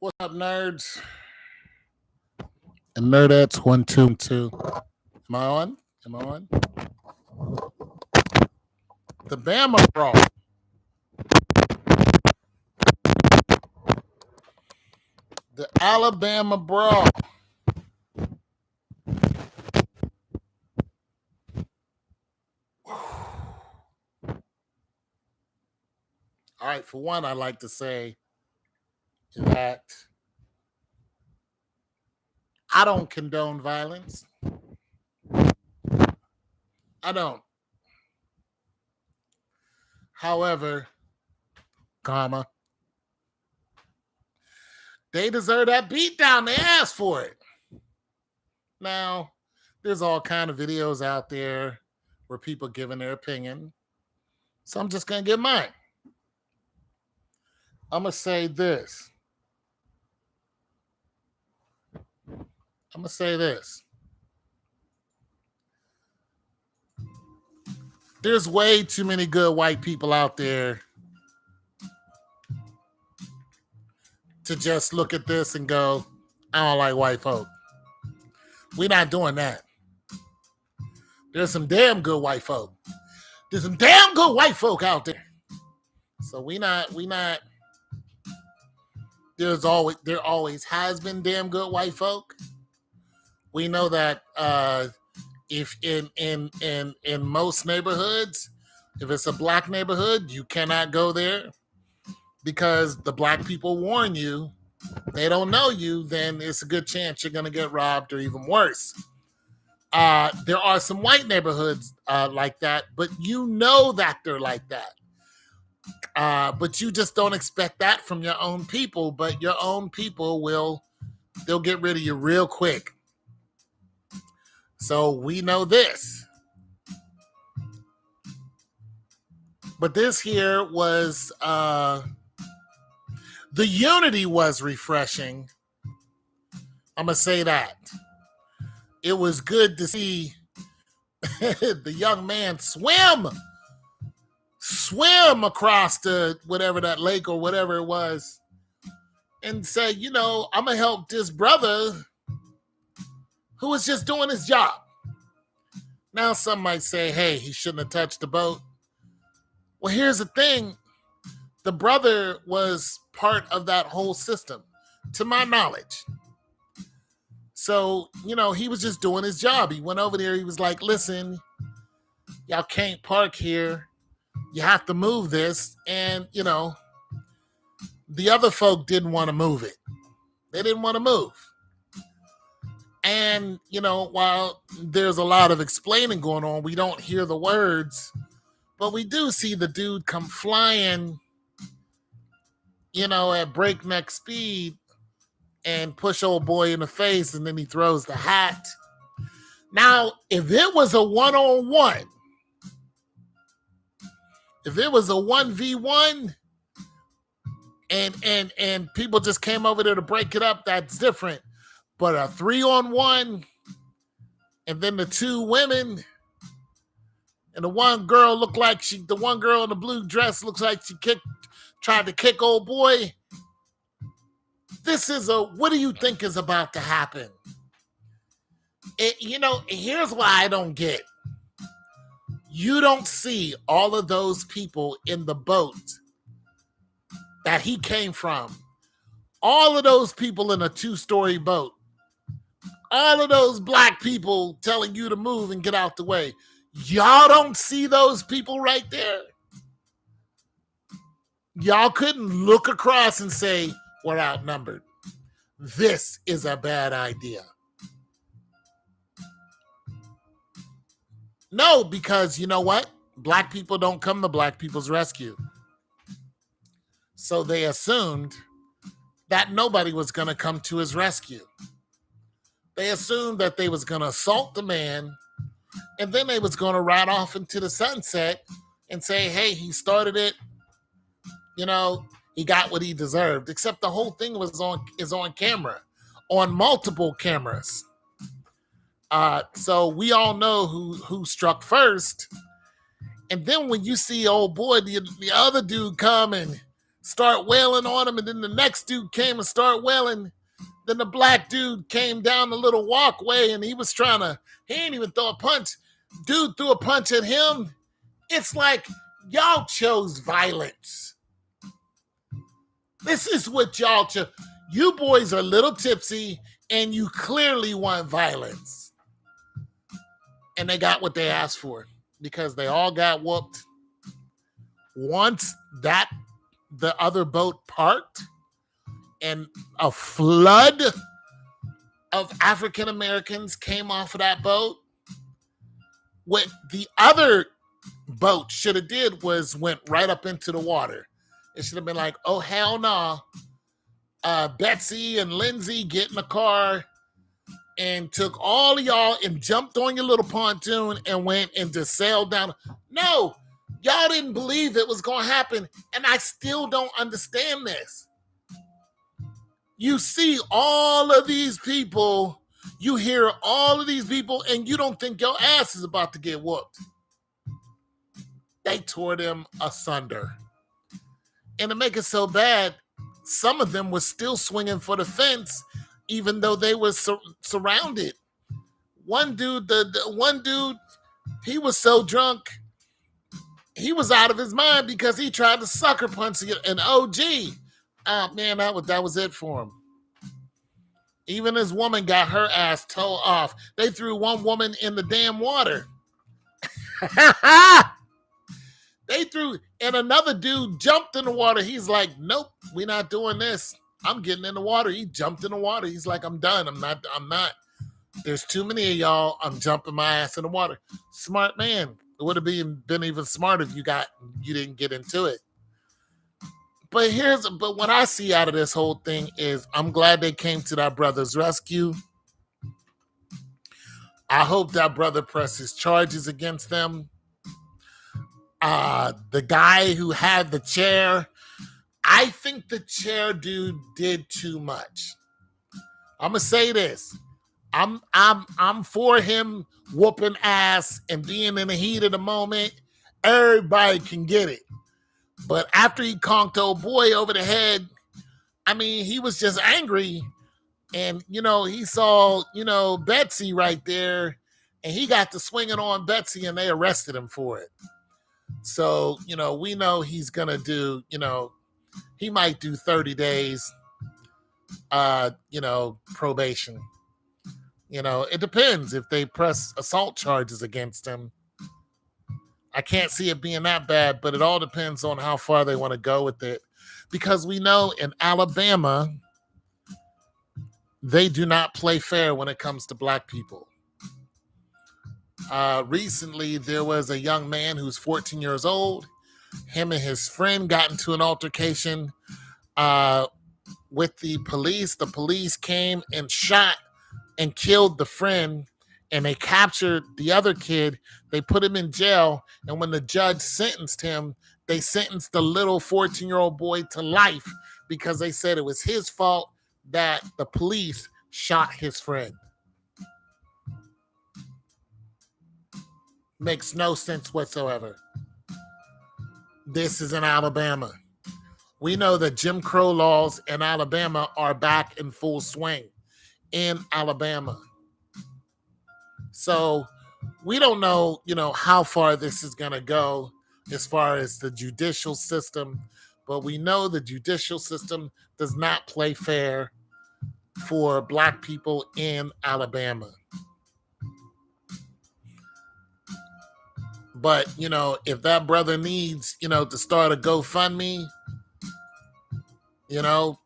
What's up, nerds and nerdettes? 1, 2, 2. Am I on? Am I on? The Bama Brawl. The Alabama Brawl. All right, for one, I'd like to say that I don't condone violence. I don't. However, comma, they deserve that beatdown. They asked for it. Now, there's all kind of videos out there where people giving their opinion. So I'm just going to give mine. I'm going to say this. There's way too many good white people out there to just look at this and go, I don't like white folk. We're not doing that. There's some damn good white folk. There's some damn good white folk out there. So we not. There always has been damn good white folk. We know that if in most neighborhoods, if it's a black neighborhood, you cannot go there because the black people warn you. They don't know you, then it's a good chance you're going to get robbed or even worse. There are some white neighborhoods like that, but you know that they're like that. But you just don't expect that from your own people, but your own people they'll get rid of you real quick. So we know this. But this here was, the unity was refreshing. I'm going to say that. It was good to see the young man swim across the whatever that lake or whatever it was and say, I'm going to help this brother who was just doing his job. Now some might say, hey, he shouldn't have touched the boat. Well, here's the thing. The brother was part of that whole system, to my knowledge. So, he was just doing his job. He went over there. He was like, listen, y'all can't park here. You have to move this. And, the other folk didn't want to move it. They didn't want to move. And, while there's a lot of explaining going on, we don't hear the words, but we do see the dude come flying, at breakneck speed and push old boy in the face, and then he throws the hat. Now, if it was a one-on-one, if it was a 1v1 and people just came over there to break it up, that's different. But a 3-on-1, and then the two women, and the one girl the one girl in the blue dress looks like she tried to kick old boy. What do you think is about to happen? Here's what I don't get. You don't see all of those people in the boat that he came from. All of those people in a 2-story boat. All of those black people telling you to move and get out the way. Y'all don't see those people right there. Y'all couldn't look across and say, we're outnumbered. This is a bad idea. No, because you know what? Black people don't come to black people's rescue. So they assumed that nobody was going to come to his rescue. They assumed that they was going to assault the man, and then they was going to ride off into the sunset and say, hey, he started it. He got what he deserved. Except the whole thing is on camera, on multiple cameras. So we all know who struck first. And then when you see old boy, the other dude come and start wailing on him, and then the next dude came and started wailing. Then the black dude came down the little walkway, and he ain't even throw a punch. Dude threw a punch at him. It's like y'all chose violence. This is what y'all chose. You boys are a little tipsy, and you clearly want violence. And they got what they asked for because they all got whooped. Once the other boat parked and a flood of African Americans came off of that boat, what the other boat should have did was went right up into the water. It should have been like, oh, hell no. Betsy and Lindsay get in the car and took all of y'all and jumped on your little pontoon and went and just sailed down. No, y'all didn't believe it was going to happen. And I still don't understand this. You see all of these people, you hear all of these people, and you don't think your ass is about to get whooped. They tore them asunder. And to make it so bad, some of them were still swinging for the fence, even though they were surrounded. One dude, he was so drunk, he was out of his mind because he tried to sucker punch an OG. Man, that was it for him. Even this woman got her ass towed off. They threw one woman in the damn water. And another dude jumped in the water. He's like, nope, we're not doing this. I'm getting in the water. He jumped in the water. He's like, I'm done. I'm not. There's too many of y'all. I'm jumping my ass in the water. Smart man. It would have been even smarter if you didn't get into it. But what I see out of this whole thing is I'm glad they came to that brother's rescue. I hope that brother presses charges against them. The guy who had the chair, I think the chair dude did too much. I'm gonna say this. I'm for him whooping ass and being in the heat of the moment. Everybody can get it. But after he conked old boy over the head, I mean, he was just angry. And, he saw, Betsy right there. And he got to swinging on Betsy and they arrested him for it. So, we know he's going to do, he might do 30 days, probation. It depends if they press assault charges against him. I can't see it being that bad, but it all depends on how far they want to go with it. Because we know in Alabama, they do not play fair when it comes to black people. Recently, there was a young man who's 14 years old. Him and his friend got into an altercation with the police. The police came and shot and killed the friend. And they captured the other kid. They put him in jail. And when the judge sentenced him, they sentenced the little 14-year-old boy to life because they said it was his fault that the police shot his friend. Makes no sense whatsoever. This is in Alabama. We know that Jim Crow laws in Alabama are back in full swing in Alabama. So we don't know, how far this is going to go as far as the judicial system, but we know the judicial system does not play fair for black people in Alabama. But, if that brother needs, to start a GoFundMe,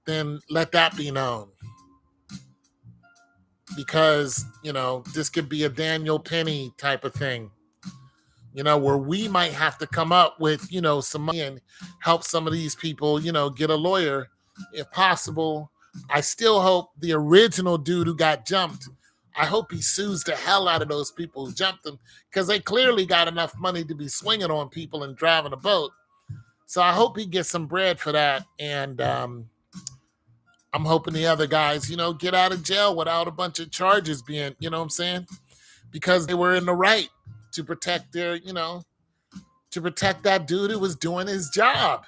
then let that be known. Because, this could be a Daniel Penny type of thing, where we might have to come up with, some money and help some of these people, get a lawyer if possible. I still hope the original dude who got jumped, I hope he sues the hell out of those people who jumped him because they clearly got enough money to be swinging on people and driving a boat. So I hope he gets some bread for that. And, I'm hoping the other guys, get out of jail without a bunch of charges being, because they were in the right to protect their, to protect that dude who was doing his job.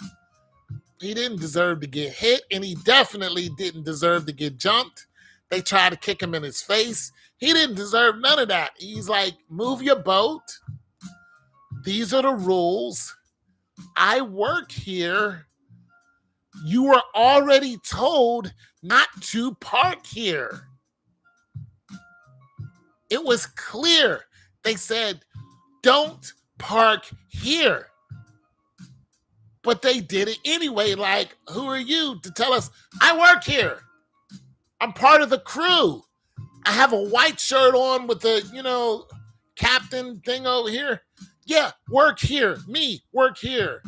He didn't deserve to get hit, and he definitely didn't deserve to get jumped. They tried to kick him in his face. He didn't deserve none of that. He's like, move your boat. These are the rules. I work here. You were already told not to park here. It was clear. They said, don't park here. But they did it anyway. Like, who are you to tell us, I work here. I'm part of the crew. I have a white shirt on with the, captain thing over here. Yeah, work here. Me, work here.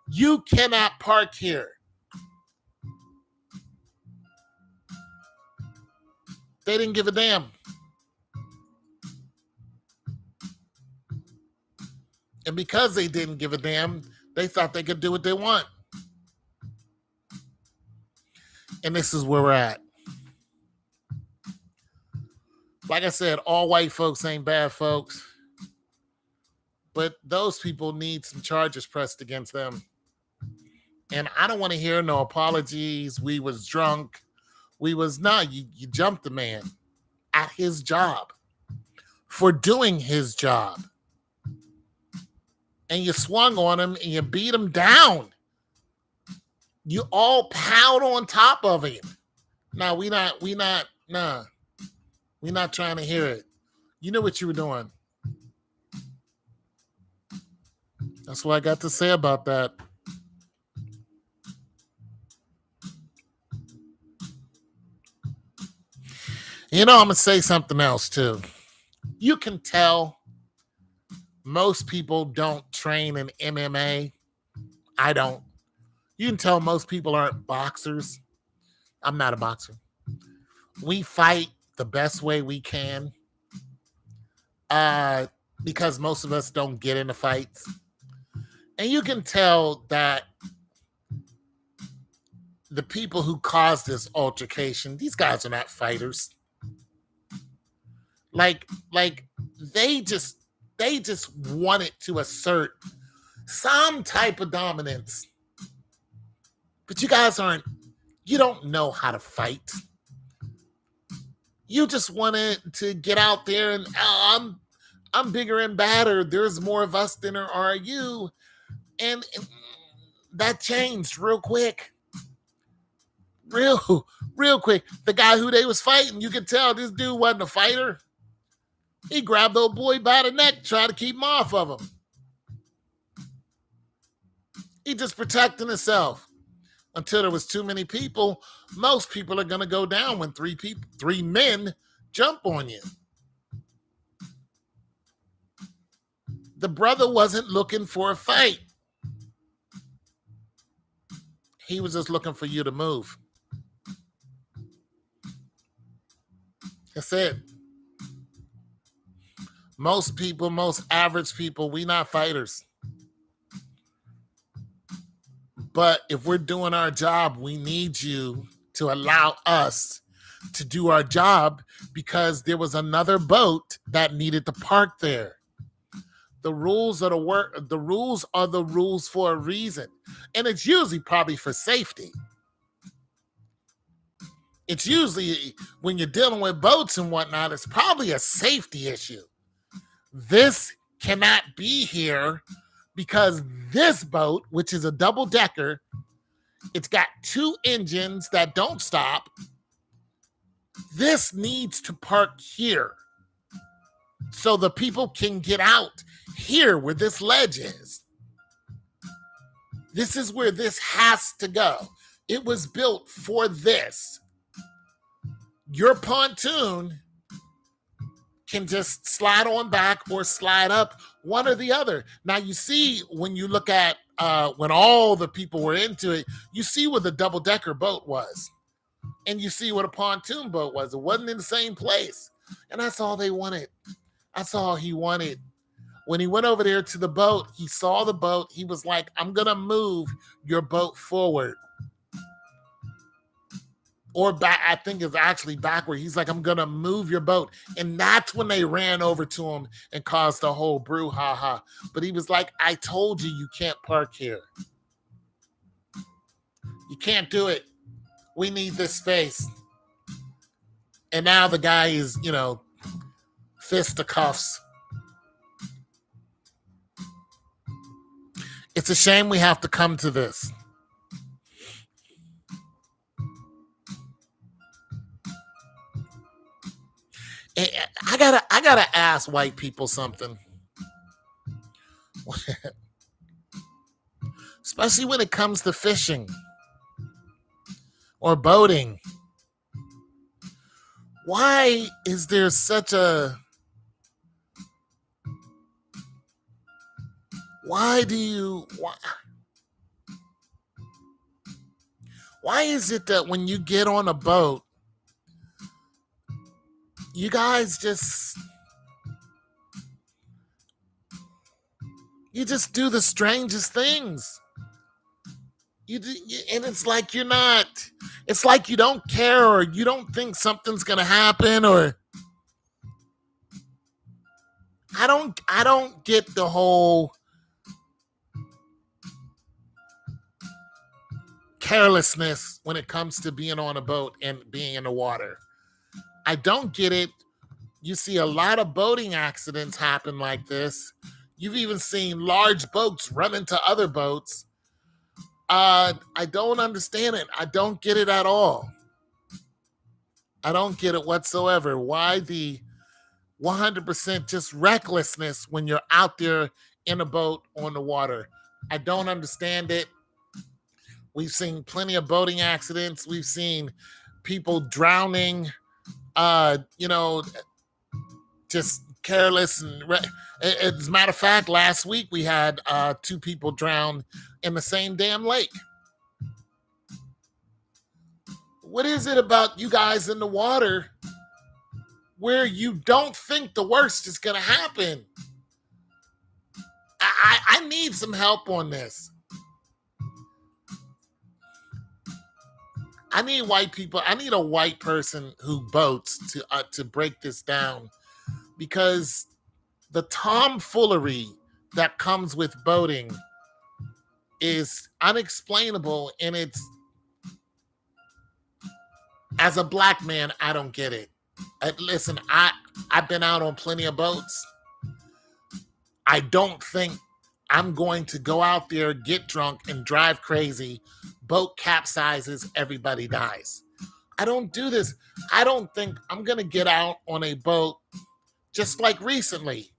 You cannot park here. They didn't give a damn. And because they didn't give a damn, they thought they could do what they want. And this is where we're at. Like I said, all white folks ain't bad folks. But those people need some charges pressed against them. And I don't want to hear no apologies. We was drunk. You jumped the man at his job for doing his job. And you swung on him and you beat him down. You all piled on top of him. No, we not trying to hear it. You know what you were doing. That's what I got to say about that. I'm going to say something else too. You can tell most people don't train in MMA. I don't. You can tell most people aren't boxers. I'm not a boxer. We fight the best way we can because most of us don't get into fights. And you can tell that the people who caused this altercation, these guys are not fighters. Like they just wanted to assert some type of dominance. But you guys you don't know how to fight. You just wanted to get out there and I'm bigger and badder. There's more of us than there are you. And that changed real quick. Real quick. The guy who they was fighting, you could tell this dude wasn't a fighter. He grabbed the old boy by the neck, tried to keep him off of him. He just protecting himself. Until there was too many people, most people are going to go down when three men jump on you. The brother wasn't looking for a fight. He was just looking for you to move. That's it. Most people, most average people, we not fighters. But if we're doing our job, we need you to allow us to do our job because there was another boat that needed to park there. The rules are the rules for a reason. And it's usually probably for safety. It's usually when you're dealing with boats and whatnot, it's probably a safety issue. This cannot be here because this boat, which is a double decker, it's got 2 engines that don't stop. This needs to park here so the people can get out here where this ledge is. This is where this has to go. It was built for this. Your pontoon can just slide on back or slide up, one or the other. Now you see when you look at when all the people were into it, you see where the double-decker boat was. And you see what a pontoon boat was. It wasn't in the same place. And that's all they wanted. That's all he wanted. When he went over there to the boat, he saw the boat. He was like, I'm going to move your boat forward. Or back, I think it's actually backward. He's like, I'm going to move your boat. And that's when they ran over to him and caused the whole brouhaha. But he was like, I told you, you can't park here. You can't do it. We need this space. And now the guy is, fisticuffs. It's a shame we have to come to this. I gotta ask white people something. Especially when it comes to fishing or boating. Why is there such a... Why is it that when you get on a boat, you guys just do the strangest things? And it's like you're not... It's like you don't care, or you don't think something's gonna happen, or... I don't get the whole carelessness when it comes to being on a boat and being in the water. I don't get it. You see a lot of boating accidents happen like this. You've even seen large boats run into other boats. I don't understand it. I don't get it at all. I don't get it whatsoever. Why the 100% just recklessness when you're out there in a boat on the water? I don't understand it. We've seen plenty of boating accidents. We've seen people drowning, just careless. And as a matter of fact, last week we had 2 people drown in the same damn lake. What is it about you guys in the water where you don't think the worst is going to happen? I need some help on this. I need white people. I need a white person who boats to break this down, because the tomfoolery that comes with boating is unexplainable, and it's... As a black man, I don't get it. Listen, I've been out on plenty of boats. I don't think I'm going to go out there, get drunk, and drive crazy. Boat capsizes, everybody dies. I don't do this. I don't think I'm going to get out on a boat. Just like recently,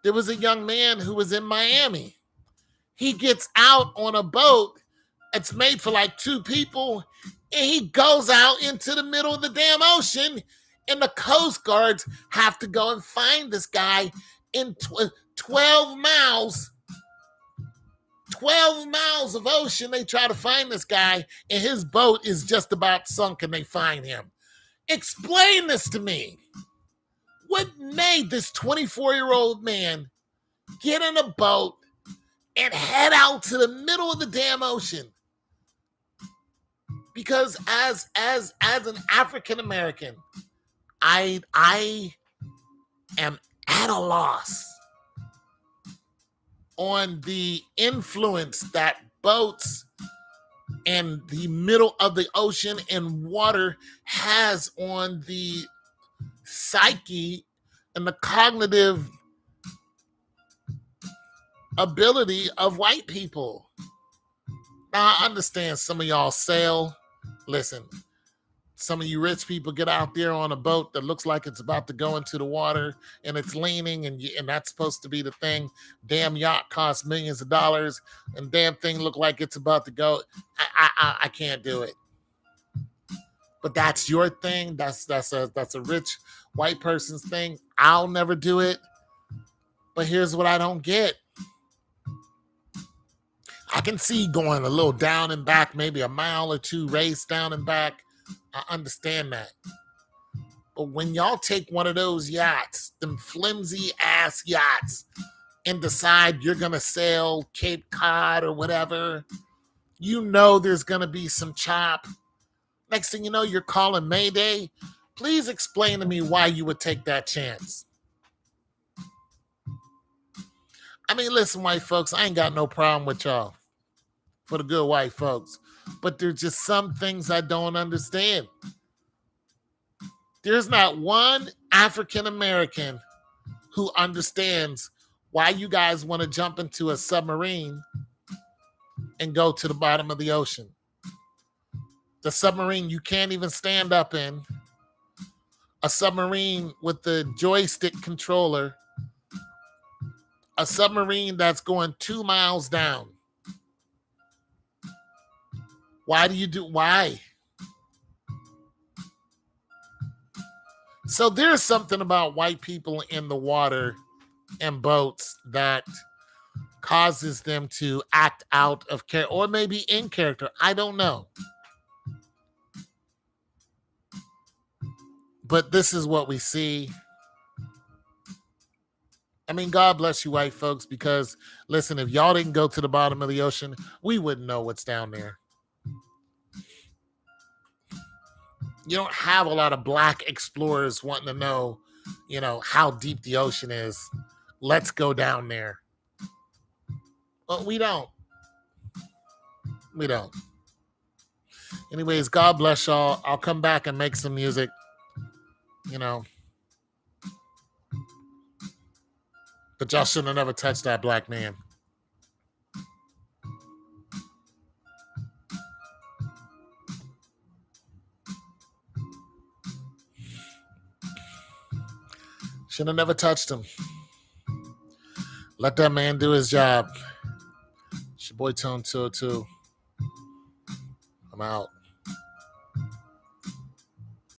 there was a young man who was in Miami. He gets out on a boat. It's made for like 2 people. And he goes out into the middle of the damn ocean. And the Coast Guards have to go and find this guy in 12 miles. 12 miles of ocean. They try to find this guy, and his boat is just about sunk, and they find him. Explain this to me. What made this 24-year-old man get in a boat and head out to the middle of the damn ocean? Because as an African American, I am at a loss on the influence that boats and the middle of the ocean and water has on the psyche and the cognitive ability of white people. Now, I understand some of y'all sail. Listen, some of you rich people get out there on a boat that looks like it's about to go into the water, and it's leaning, and that's supposed to be the thing. Damn yacht costs millions of dollars, and damn thing look like it's about to go. I can't do it. But that's your thing. That's a rich white person's thing. I'll never do it. But here's what I don't get. I can see going a little down and back, maybe a mile or 2 race down and back. I understand that. But when y'all take one of those yachts, them flimsy ass yachts, and decide you're going to sail Cape Cod or whatever, you know there's going to be some chop. Next thing you know, you're calling Mayday. Please explain to me why you would take that chance. I mean, listen, white folks, I ain't got no problem with y'all. for the good white folks. But there's just some things I don't understand. There's not one African American who understands why you guys want to jump into a submarine and go to the bottom of the ocean. The submarine you can't even stand up in. A submarine with the joystick controller. A submarine that's going 2 miles down. Why? So there's something about white people in the water and boats that causes them to act out of character, or maybe in character. I don't know. But this is what we see. I mean, God bless you, white folks, because listen, if y'all didn't go to the bottom of the ocean, we wouldn't know what's down there. You don't have a lot of black explorers wanting to know, how deep the ocean is. Let's go down there. Well, we don't. We don't. Anyways, God bless y'all. I'll come back and make some music. But y'all shouldn't have never touched that black man. Should have never touched him. Let that man do his job. It's your boy Tone 202. I'm out.